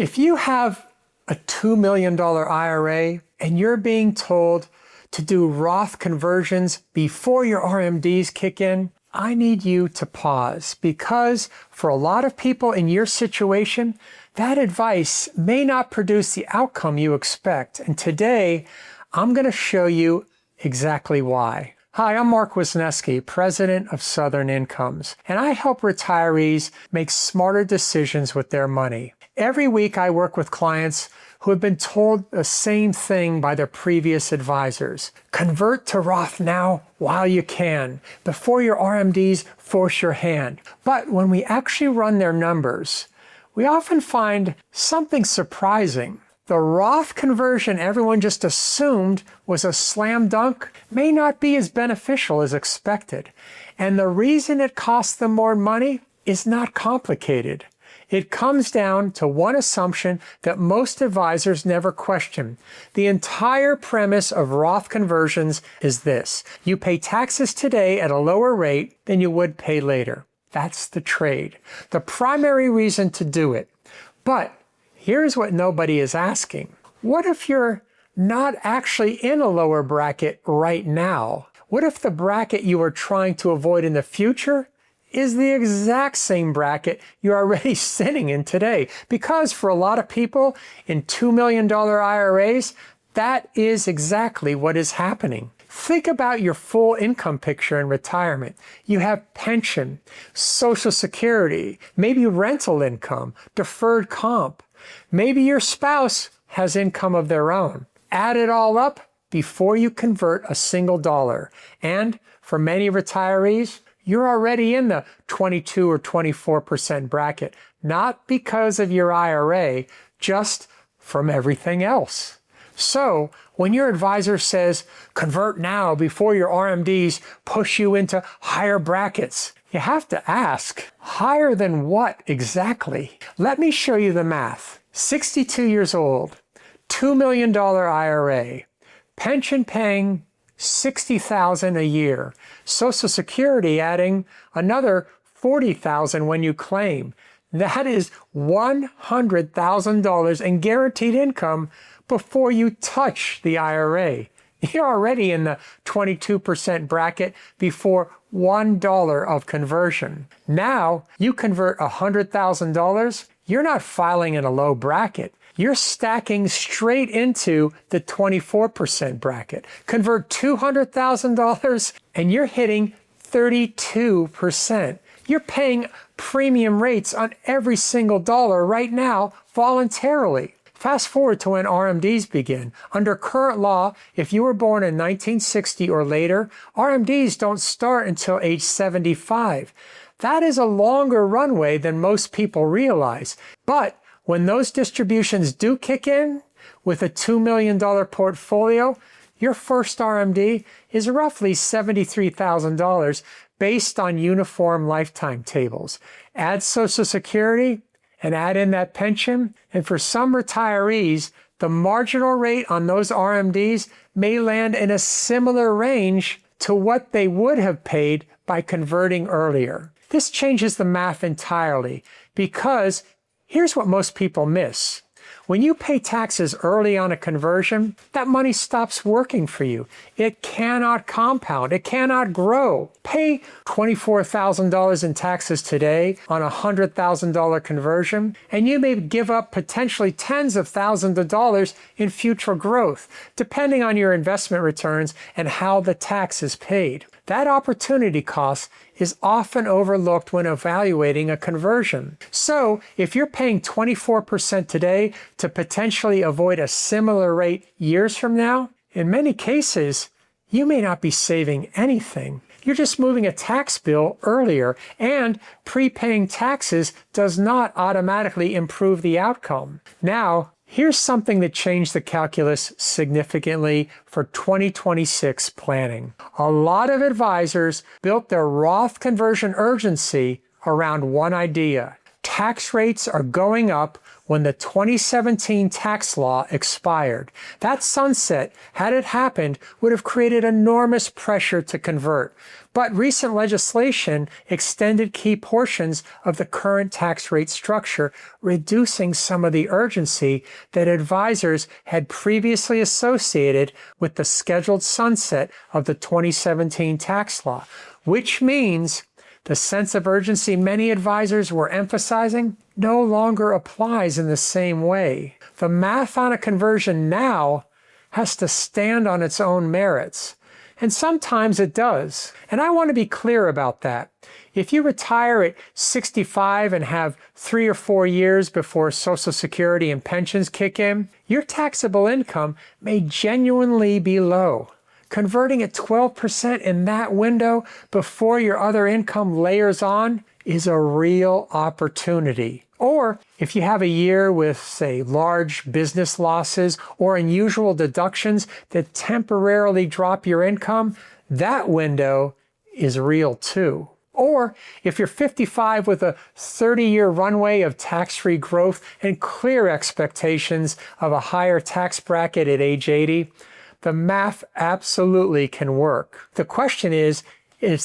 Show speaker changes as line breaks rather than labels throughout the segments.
If you have a $2 million IRA and you're being told to do Roth conversions before your RMDs kick in, I need you to pause, because for a lot of people in your situation, that advice may not produce the outcome you expect. And today, I'm going to show you exactly why. Hi, I'm Mark Wisniewski, president of Southern Incomes, and I help retirees make smarter decisions with their money. Every week I work with clients who have been told the same thing by their previous advisors. Convert to Roth now while you can, before your RMDs force your hand. But when we actually run their numbers, we often find something surprising. The Roth conversion everyone just assumed was a slam dunk may not be as beneficial as expected. And the reason it costs them more money is not complicated. It comes down to one assumption that most advisors never question. The entire premise of Roth conversions is this: you pay taxes today at a lower rate than you would pay later. That's the trade. The primary reason to do it. But here's what nobody is asking. What if you're not actually in a lower bracket right now? What if the bracket you are trying to avoid in the future is the exact same bracket you're already sitting in today? Because for a lot of people in $2 million IRAs, that is exactly what is happening. Think about your full income picture in retirement. You have pension, Social Security, maybe rental income, deferred comp. Maybe your spouse has income of their own. Add it all up before you convert a single dollar. And for many retirees, you're already in the 22 or 24% bracket, not because of your IRA, just from everything else. So when your advisor says, convert now before your RMDs push you into higher brackets, you have to ask, higher than what exactly? Let me show you the math. 62 years old, $2 million IRA, pension paying $60,000 a year, Social Security adding another $40,000 when you claim. That is $100,000 in guaranteed income before you touch the IRA. You're already in the 22% bracket before $1 of conversion. Now you convert $100,000, you're not filing in a low bracket. You're stacking straight into the 24% bracket. Convert $200,000 and you're hitting 32%. You're paying premium rates on every single dollar right now voluntarily. Fast forward to when RMDs begin. Under current law, if you were born in 1960 or later, RMDs don't start until age 75. That is a longer runway than most people realize. But when those distributions do kick in with a $2 million portfolio, your first RMD is roughly $73,000 based on uniform lifetime tables. Add Social Security and add in that pension, and for some retirees, the marginal rate on those RMDs may land in a similar range to what they would have paid by converting earlier. This changes the math entirely, because here's what most people miss. When you pay taxes early on a conversion, that money stops working for you. It cannot compound. It cannot grow. Pay $24,000 in taxes today on a $100,000 conversion, and you may give up potentially tens of thousands of dollars in future growth, depending on your investment returns and how the tax is paid. That opportunity cost is often overlooked when evaluating a conversion. So if you're paying 24% today to potentially avoid a similar rate years from now, in many cases, you may not be saving anything. You're just moving a tax bill earlier, and prepaying taxes does not automatically improve the outcome. Now, here's something that changed the calculus significantly for 2026 planning. A lot of advisors built their Roth conversion urgency around one idea. Tax rates are going up when the 2017 tax law expired. That sunset, had it happened, would have created enormous pressure to convert. But recent legislation extended key portions of the current tax rate structure, reducing some of the urgency that advisors had previously associated with the scheduled sunset of the 2017 tax law, which means the sense of urgency many advisors were emphasizing no longer applies in the same way. The math on a conversion now has to stand on its own merits. And sometimes it does. And I want to be clear about that. If you retire at 65 and have 3 or 4 years before Social Security and pensions kick in, your taxable income may genuinely be low. Converting at 12% in that window before your other income layers on is a real opportunity. Or if you have a year with, say, large business losses or unusual deductions that temporarily drop your income, that window is real too. Or if you're 55 with a 30-year runway of tax-free growth and clear expectations of a higher tax bracket at age 80, the math absolutely can work. The question is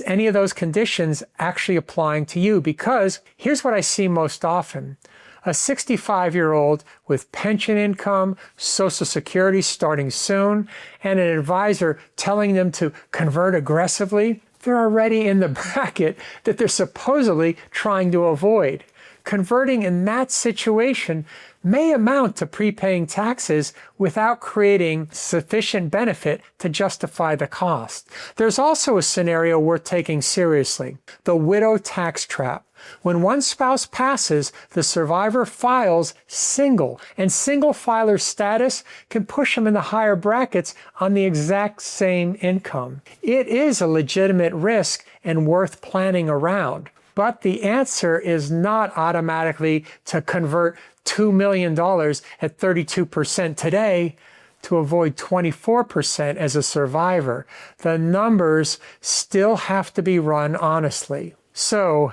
any of those conditions actually applying to you? Because here's what I see most often. A 65-year-old with pension income, Social Security starting soon, and an advisor telling them to convert aggressively, they're already in the bracket that they're supposedly trying to avoid. Converting in that situation may amount to prepaying taxes without creating sufficient benefit to justify the cost. There's also a scenario worth taking seriously: the widow tax trap. When one spouse passes, the survivor files single, and single filer status can push them in the higher brackets on the exact same income. It is a legitimate risk and worth planning around. But the answer is not automatically to convert $2 million at 32% today to avoid 24% as a survivor. The numbers still have to be run honestly. So,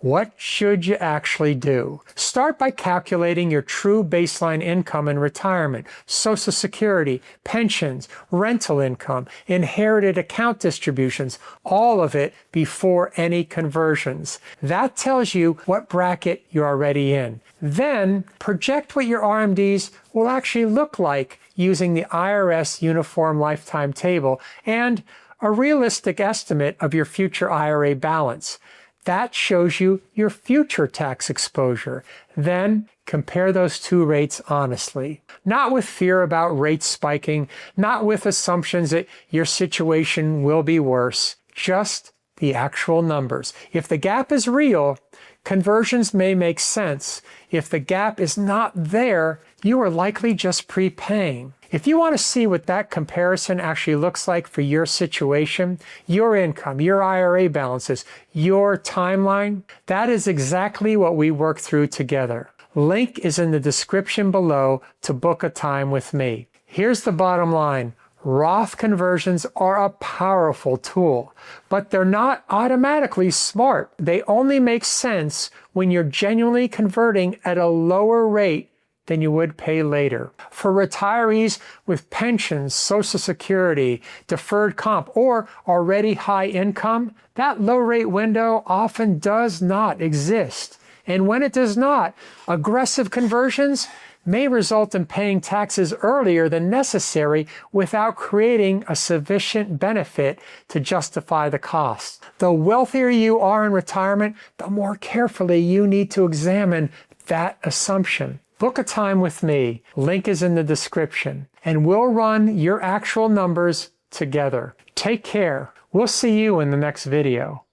what should you actually do? Start by calculating your true baseline income in retirement, Social Security, pensions, rental income, inherited account distributions, all of it before any conversions. That tells you what bracket you're already in. Then project what your RMDs will actually look like using the IRS Uniform Lifetime Table and a realistic estimate of your future IRA balance. That shows you your future tax exposure. Then compare those two rates honestly. Not with fear about rates spiking, not with assumptions that your situation will be worse, just the actual numbers. If the gap is real, conversions may make sense. If the gap is not there, you are likely just prepaying. If you want to see what that comparison actually looks like for your situation, your income, your IRA balances, your timeline, that is exactly what we work through together. Link is in the description below to book a time with me. Here's the bottom line. Roth conversions are a powerful tool, but they're not automatically smart. They only make sense when you're genuinely converting at a lower rate than you would pay later. For retirees with pensions, Social Security, deferred comp, or already high income, that low rate window often does not exist. And when it does not, aggressive conversions may result in paying taxes earlier than necessary without creating a sufficient benefit to justify the cost. The wealthier you are in retirement, the more carefully you need to examine that assumption. Book a time with me. Link is in the description. And we'll run your actual numbers together. Take care. We'll see you in the next video.